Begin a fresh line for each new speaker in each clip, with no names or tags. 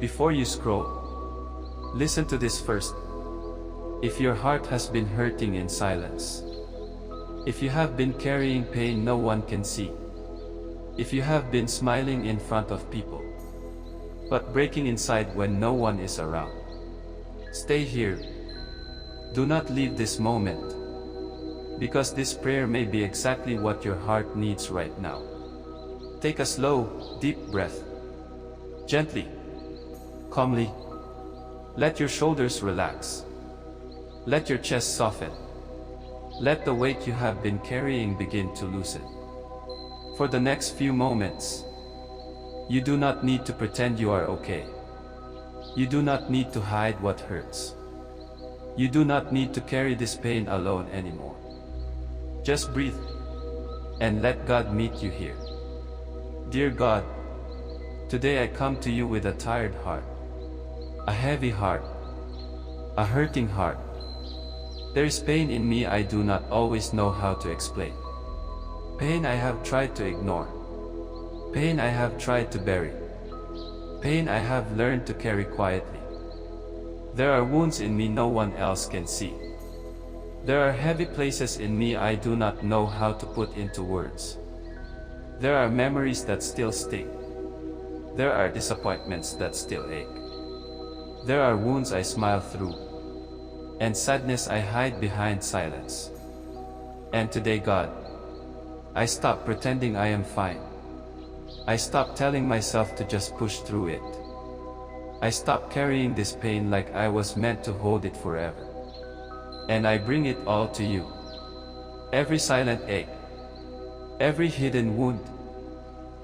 Before you scroll, listen to this first. If your heart has been hurting in silence, if you have been carrying pain no one can see, if you have been smiling in front of people, but breaking inside when no one is around, stay here. Do not leave this moment, because this prayer may be exactly what your heart needs right now. Take a slow, deep breath. Gently, calmly. Let your shoulders relax. Let your chest soften. Let the weight you have been carrying begin to loosen. For the next few moments, you do not need to pretend you are okay. You do not need to hide what hurts. You do not need to carry this pain alone anymore. Just breathe and let God meet you here. Dear God, today I come to you with a tired heart, a heavy heart, a hurting heart. There is pain in me I do not always know how to explain. Pain I have tried to ignore. Pain I have tried to bury. Pain I have learned to carry quietly. There are wounds in me no one else can see. There are heavy places in me I do not know how to put into words. There are memories that still sting. There are disappointments that still ache. There are wounds I smile through, and sadness I hide behind silence. And today, God, I stop pretending I am fine. I stop telling myself to just push through it. I stop carrying this pain like I was meant to hold it forever. And I bring it all to you. Every silent ache, every hidden wound,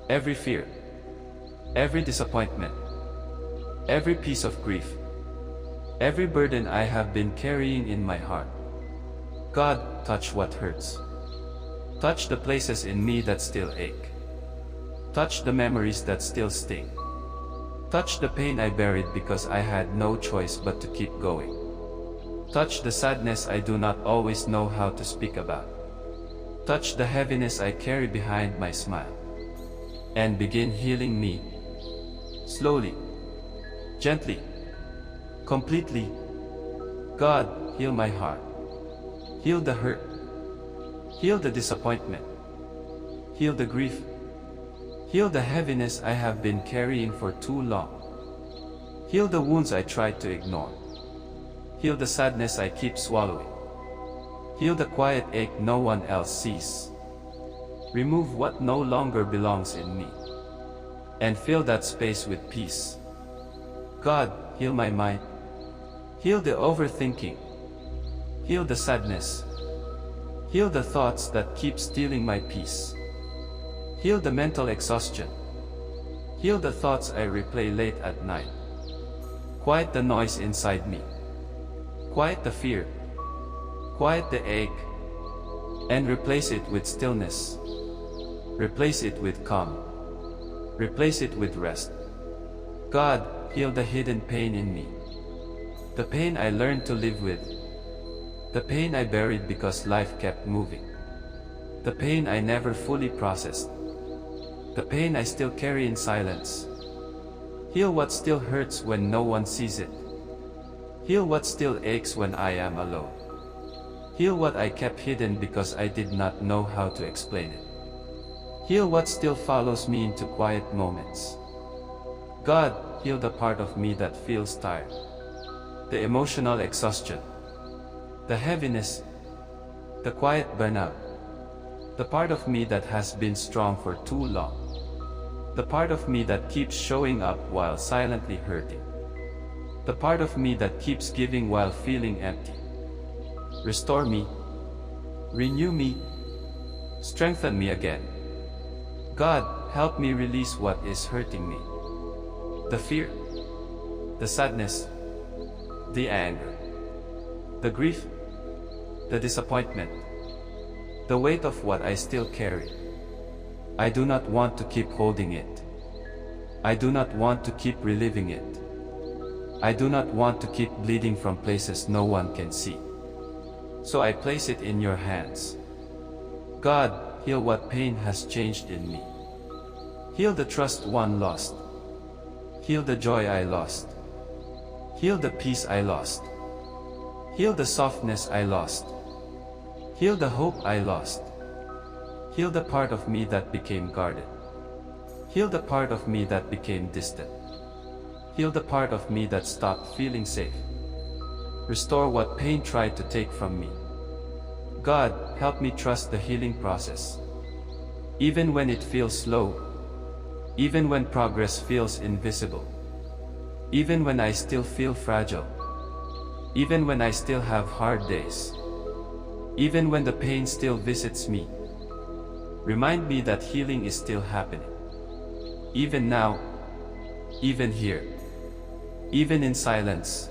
every fear, every disappointment, every piece of grief, every burden I have been carrying in my heart. God, touch what hurts. Touch the places in me that still ache. Touch the memories that still sting. Touch the pain I buried because I had no choice but to keep going. Touch the sadness I do not always know how to speak about. Touch the heaviness I carry behind my smile. And begin healing me. Slowly, gently, completely. God, heal my heart. Heal the hurt. Heal the disappointment. Heal the grief. Heal the heaviness I have been carrying for too long. Heal the wounds I tried to ignore. Heal the sadness I keep swallowing. Heal the quiet ache no one else sees. Remove what no longer belongs in me, and fill that space with peace. God, heal my mind. Heal the overthinking. Heal the sadness. Heal the thoughts that keep stealing my peace. Heal the mental exhaustion. Heal the thoughts I replay late at night. Quiet the noise inside me. Quiet the fear. Quiet the ache. And replace it with stillness. Replace it with calm. Replace it with rest. God, heal the hidden pain in me. The pain I learned to live with. The pain I buried because life kept moving. The pain I never fully processed. The pain I still carry in silence. Heal what still hurts when no one sees it. Heal what still aches when I am alone. Heal what I kept hidden because I did not know how to explain it. Heal what still follows me into quiet moments. God, heal the part of me that feels tired. The emotional exhaustion. The heaviness. The quiet burnout. The part of me that has been strong for too long. The part of me that keeps showing up while silently hurting. The part of me that keeps giving while feeling empty. Restore me. Renew me. Strengthen me again. God, help me release what is hurting me. The fear. The sadness. The anger. The grief. The disappointment. The weight of what I still carry. I do not want to keep holding it. I do not want to keep reliving it. I do not want to keep bleeding from places no one can see. So I place it in your hands. God, heal what pain has changed in me. Heal the trust one lost. Heal the joy I lost. Heal the peace I lost. Heal the softness I lost. Heal the hope I lost. Heal the part of me that became guarded. Heal the part of me that became distant. Heal the part of me that stopped feeling safe. Restore what pain tried to take from me. God, help me trust the healing process. Even when it feels slow. Even when progress feels invisible. Even when I still feel fragile. Even when I still have hard days. Even when the pain still visits me. Remind me that healing is still happening. Even now. Even here. Even in silence.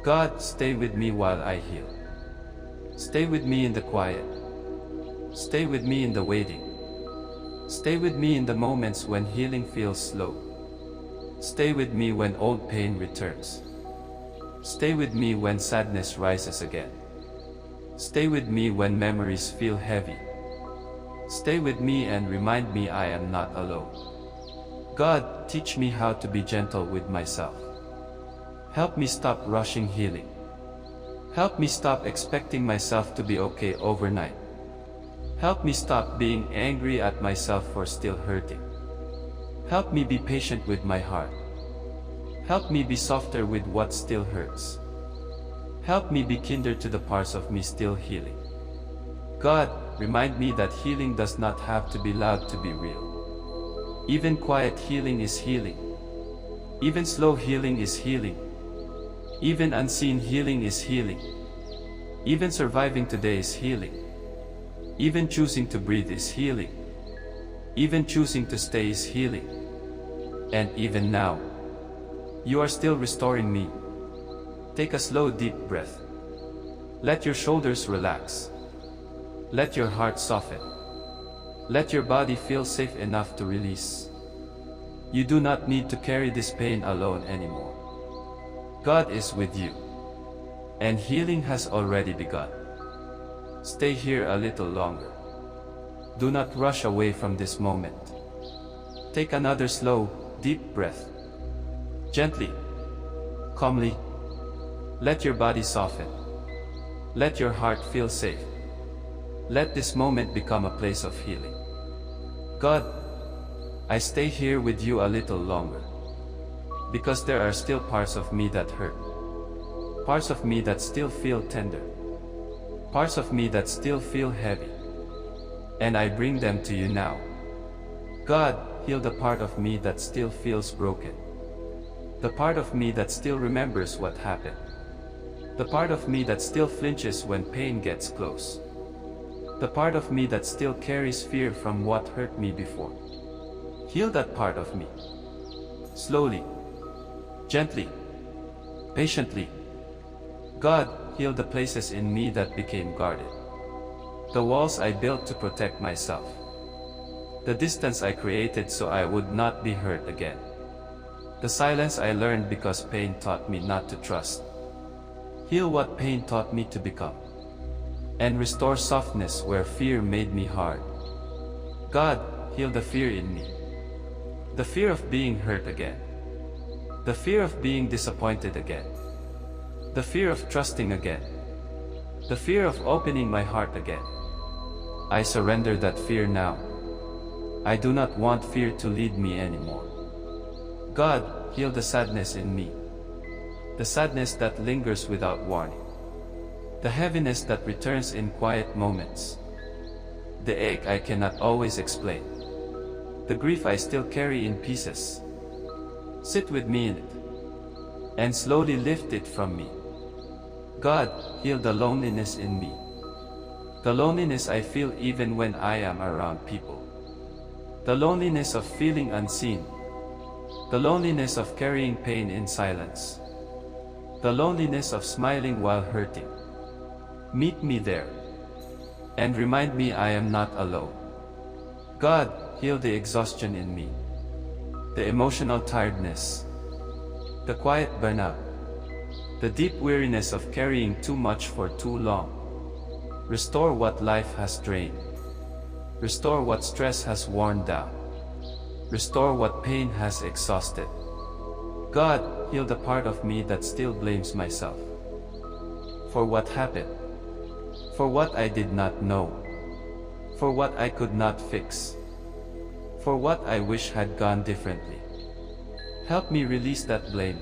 God, stay with me while I heal. Stay with me in the quiet. Stay with me in the waiting. Stay with me in the moments when healing feels slow. Stay with me when old pain returns. Stay with me when sadness rises again. Stay with me when memories feel heavy. Stay with me and remind me I am not alone. God, teach me how to be gentle with myself. Help me stop rushing healing. Help me stop expecting myself to be okay overnight. Help me stop being angry at myself for still hurting. Help me be patient with my heart. Help me be softer with what still hurts. Help me be kinder to the parts of me still healing. God, remind me that healing does not have to be loud to be real. Even quiet healing is healing. Even slow healing is healing. Even unseen healing is healing. Even surviving today is healing. Even choosing to breathe is healing. Even choosing to stay is healing. And even now, you are still restoring me. Take a slow, deep breath. Let your shoulders relax. Let your heart soften. Let your body feel safe enough to release. You do not need to carry this pain alone anymore. God is with you. And healing has already begun. Stay here a little longer. Do not rush away from this moment. Take another slow, deep breath. Gently, calmly. Let your body soften. Let your heart feel safe. Let this moment become a place of healing. God, I stay here with you a little longer. Because there are still parts of me that hurt. Parts of me that still feel tender. Parts of me that still feel heavy. And I bring them to you now. God, heal the part of me that still feels broken. The part of me that still remembers what happened. The part of me that still flinches when pain gets close. The part of me that still carries fear from what hurt me before. Heal that part of me. Slowly. Gently. Patiently. God, heal the places in me that became guarded. The walls I built to protect myself. The distance I created so I would not be hurt again. The silence I learned because pain taught me not to trust. Heal what pain taught me to become. And restore softness where fear made me hard. God, heal the fear in me. The fear of being hurt again. The fear of being disappointed again. The fear of trusting again. The fear of opening my heart again. I surrender that fear now. I do not want fear to lead me anymore. God, heal the sadness in me. The sadness that lingers without warning. The heaviness that returns in quiet moments. The ache I cannot always explain. The grief I still carry in pieces. Sit with me in it. And slowly lift it from me. God, heal the loneliness in me. The loneliness I feel even when I am around people. The loneliness of feeling unseen. The loneliness of carrying pain in silence. The loneliness of smiling while hurting. Meet me there. And remind me I am not alone. God, heal the exhaustion in me. The emotional tiredness. The quiet burnout. The deep weariness of carrying too much for too long. Restore what life has drained. Restore what stress has worn down. Restore what pain has exhausted. God, heal the part of me that still blames myself for what happened, for what I did not know, for what I could not fix, for what I wish had gone differently. Help me release that blame.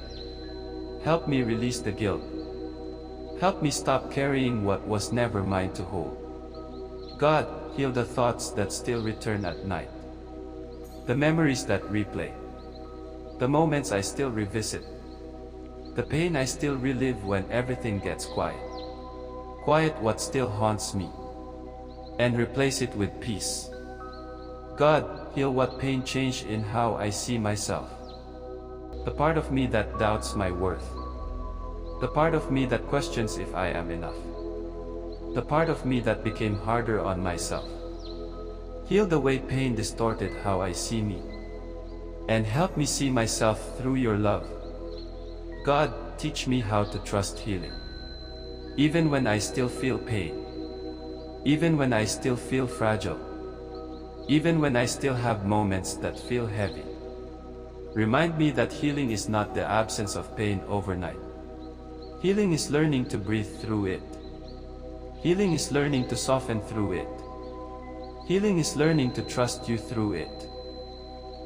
Help me release the guilt. Help me stop carrying what was never mine to hold. God, heal the thoughts that still return at night, the memories that replay, the moments I still revisit, the pain I still relive when everything gets quiet. Quiet what still haunts me, and replace it with peace. God, heal what pain changed in how I see myself. The part of me that doubts my worth. The part of me that questions if I am enough. The part of me that became harder on myself. Heal the way pain distorted how I see me, and help me see myself through your love. God, teach me how to trust healing. Even when I still feel pain. Even when I still feel fragile. Even when I still have moments that feel heavy. Remind me that healing is not the absence of pain overnight. Healing is learning to breathe through it. Healing is learning to soften through it. Healing is learning to trust you through it.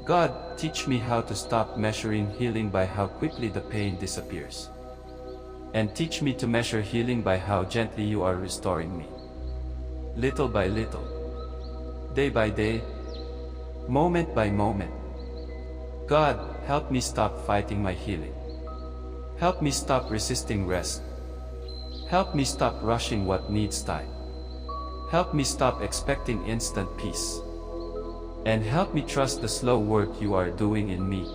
God, teach me how to stop measuring healing by how quickly the pain disappears. And teach me to measure healing by how gently you are restoring me. Little by little. Day by day. Moment by moment. God, help me stop fighting my healing. Help me stop resisting rest. Help me stop rushing what needs time. Help me stop expecting instant peace. And help me trust the slow work you are doing in me.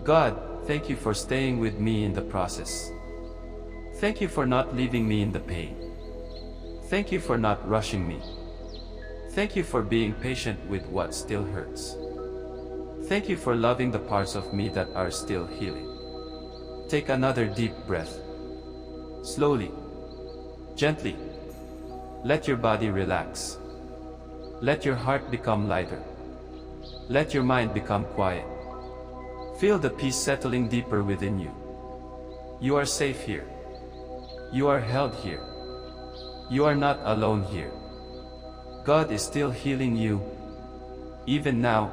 God, thank you for staying with me in the process. Thank you for not leaving me in the pain. Thank you for not rushing me. Thank you for being patient with what still hurts. Thank you for loving the parts of me that are still healing. Take another deep breath. Slowly. Gently. Let your body relax. Let your heart become lighter. Let your mind become quiet. Feel the peace settling deeper within you. You are safe here. You are held here. You are not alone here. God is still healing you, even now,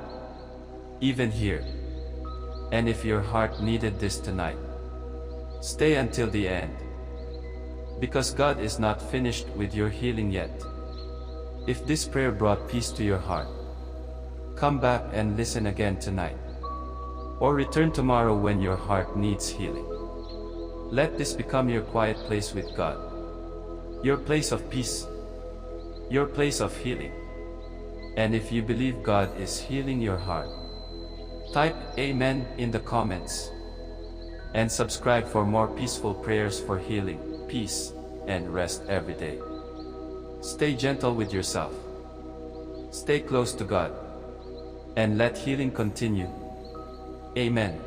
even here. And if your heart needed this tonight, stay until the end. Because God is not finished with your healing yet. If this prayer brought peace to your heart, come back and listen again tonight. Or return tomorrow when your heart needs healing. Let this become your quiet place with God. Your place of peace. Your place of healing. And if you believe God is healing your heart, type Amen in the comments. And subscribe for more peaceful prayers for healing, peace, and rest every day. Stay gentle with yourself. Stay close to God. And let healing continue. Amen.